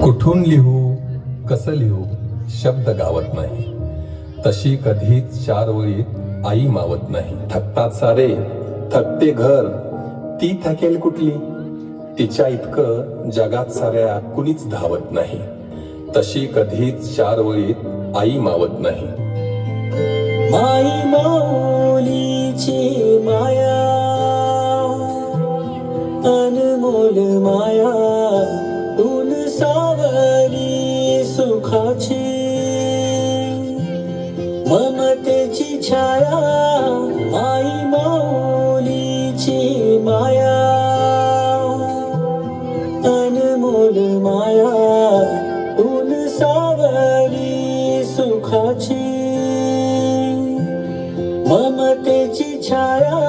कुठून लिहू कसं लिहू शब्द गावत नाही, तशी कधीच चार वळीत आई मावत नाही. थकतात सारे थकते घर, ती थकेल कुठली, तिच्या इतकं जगात साऱ्या कुणीच धावत नाही. तशी कधीच चार वळीत आई मावत नाही. माई माऊलीची माया, अनमोल माया, ऊन सावली सुखाची, ममतेची छाया. माई माऊलीची माया, अनमोल माया, ऊन सावली सुखाची, ममतेची छाया.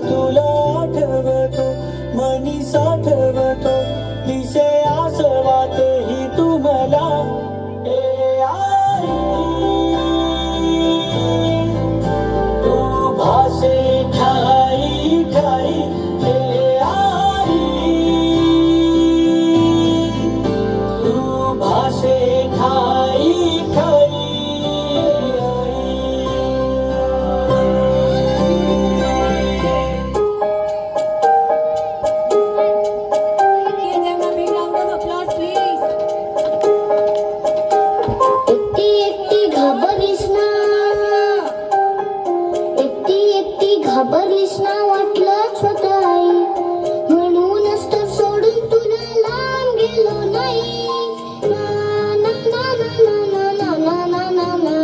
तुला आठवतो मनी साठवतो, दिसे आसवाते ही तुम्हाला. ए आई तू भासे ठाई ठाई, ए आई तू भासे ठाई ठाई. घाबरलीस ना, वाटलंच होतं आई, म्हणूनच तर सोडून तुला लांब गेलो नाही. ना ना ना ना ना ना ना ना ना ना ना.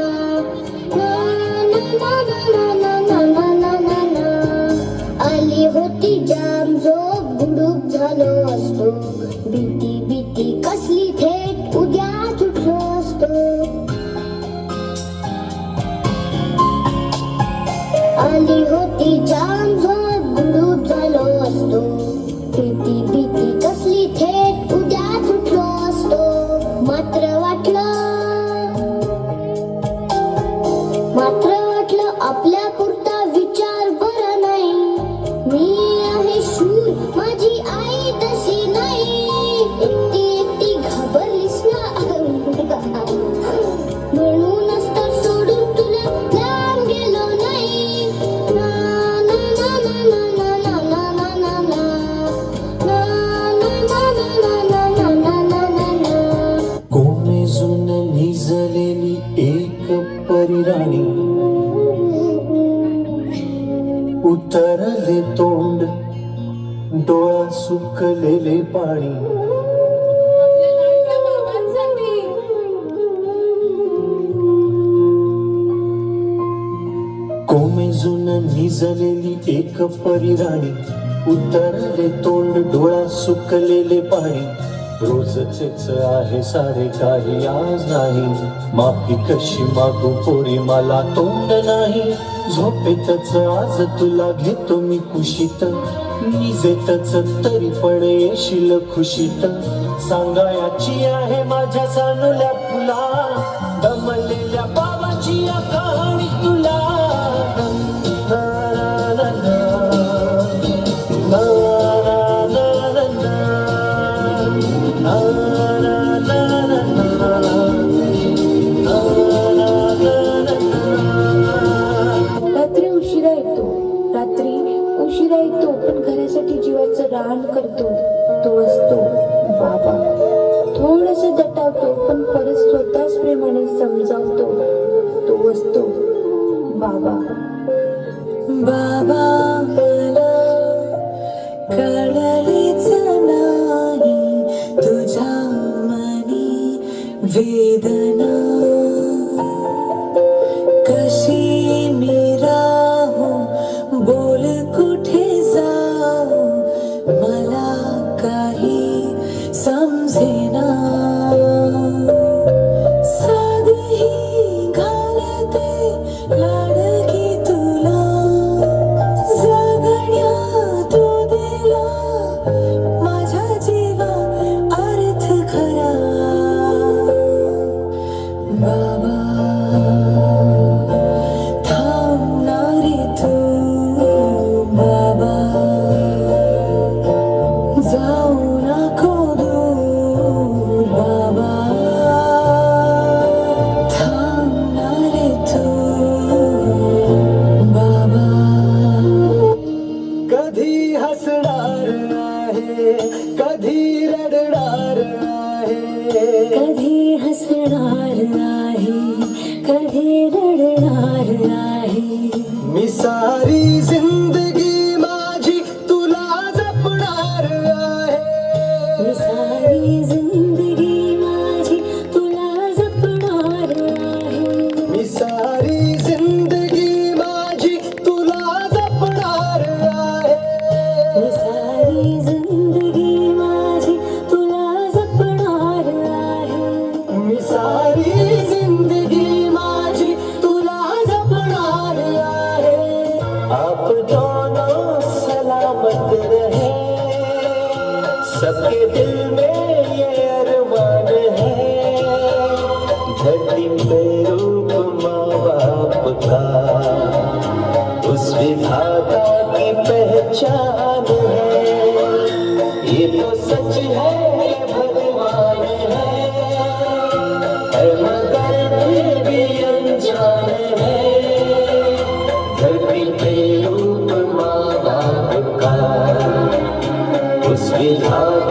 आली होती जाम झोप, गुडूप झालो असतो, भीती भीती कसली थेट उद्या उठलो असतो. आली होती जाम झोप, गुडूप झालो असतो, भीती भीती कसली थेट उद्या उठलो असतो. मात्र वाटलं आपल्या पुरता विचार बरा नाही. मी आहे शूर, माझी आई तशी नाही. एकटी एकटी घाबरलीस ना, म्हणूनच तर सोडून तुला लांब गेलो नाही. ना ना ना ना ना ना ना ना ना ना ना. कोमेजून निजलेली एक परिराणी, उतरले तोंड, डोळा सुकलेले पाणी. कोमेजून निजलेली एक परिराणी, उतरले तोंड, डोळा सुकलेले पाणी. रोजचेच आहे सारे काही आज नाही, माफी कशी मागू पोरी मला तोंड नाही. झोपेतच आज तुला घेतो मी कुशीत, निजेतच तरी पण येशील खुशीत. सांगायची आहे माझ्या सानुल्या फुला, दमलेल्या बाबाची या कहाणी तुला. उशिरा येतो पण घरासाठी जीवाचं रान करतो, तो असतो बाबा. थोडस दटावतो पण परत स्वतःच प्रेमाने समजावतो, तो असतो बाबा. बाबा मला कळलीच नाही तुझ्या मनी वेदना, कशी मी राहू, बोल कुठे जाऊ, मला काही समजेना. साधही घालते लाडकी तुला, कधी रडणार आहे, कधी हसणार आहे, कधी रडणार आहे. मी सारी जिंदगी माझी तुला जपणार आहे, मी सारी जिंदगी माझी तुला जपणार आहे. मी सारी जिंदगी माझी तुला जपणार आहे, मी सारी जिंदगी माझी तुला जपणार आहे. मी सारी जिंदगी माझी तुला जपणार आहे. आप दोनों सलामत रहे, सबके दिल में ये अरमान है, धरती पे रूप माँ बाप का उस विधाता की पहचान है. ये तो सच है ये भगवान है मगर फिर भी अनजान है, धरती पे रूप माँ बाप का उस विधाता